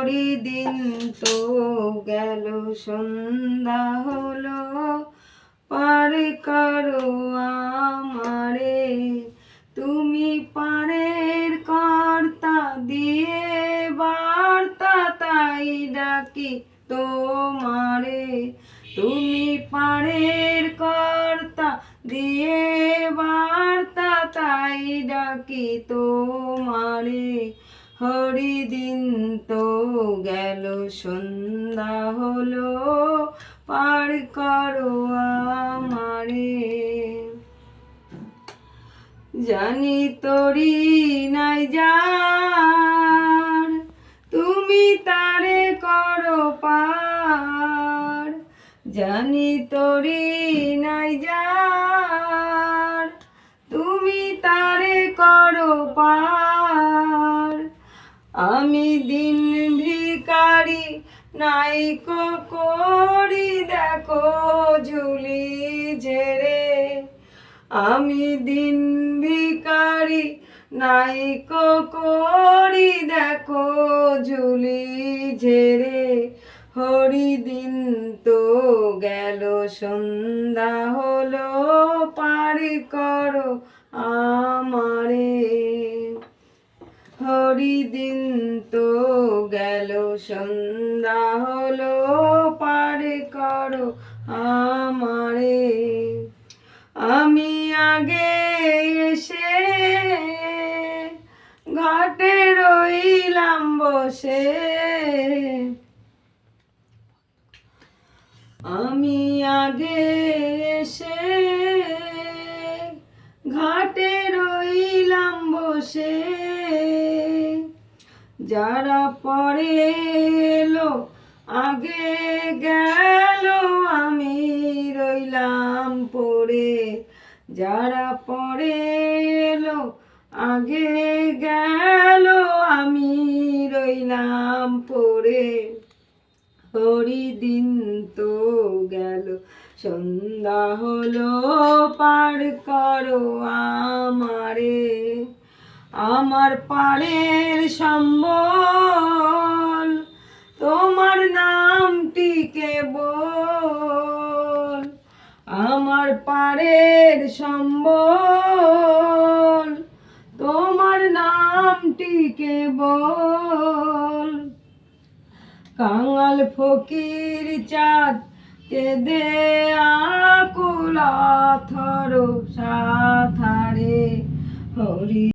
হরিদিন তো গেল সন্ধ্যা হলো, পার করো আমারে। তুমি পারের কর্তা, দিয়ে বার্তা তাই ডাকি তোমারে। তুমি পারের কর্তা, দিয়ে বার্তা তাই ডাকি তোমারে। হরিদিন তো গেল সন্ধ্যা হলো, পার করো আমারে। জানি তরি নাই যার, তুমি তারে করো পার। জানি তরি নাই যার, তুমি তারে করো পার। আমি দিন ভিখারি নাইকো করি, দেখো ঝুলি ঝেড়ে। আমি দিন ভিখারি নাইকো করি, দেখো ঝুলি ঝেড়ে। হরিদিন তো গেল সন্ধ্যা হলো, পার করো আমারে। হরিদিন তো গেল সন্ধ্যা হলো, পার করো আমারে। আমি আগে এসে ঘাটে রইলাম বসে। আমি আগে এসে ঘাটে রইলাম বসে। যারা পরে এলো আগে গেল, আমি রইলাম পড়ে। যারা পরে এলো আগে গেল, আমি রইলাম পড়ে। হরিদিন তো গেল সন্ধ্যা হলো, পার করো আমারে। আমার পারের সম্বল, তোমার নামটি কেবল। আমার পারের সম্বল, তোমার নামটি কেবল। কাঙাল ফকির চাঁদ কেঁদে আকুল অথর সাথারে। হরি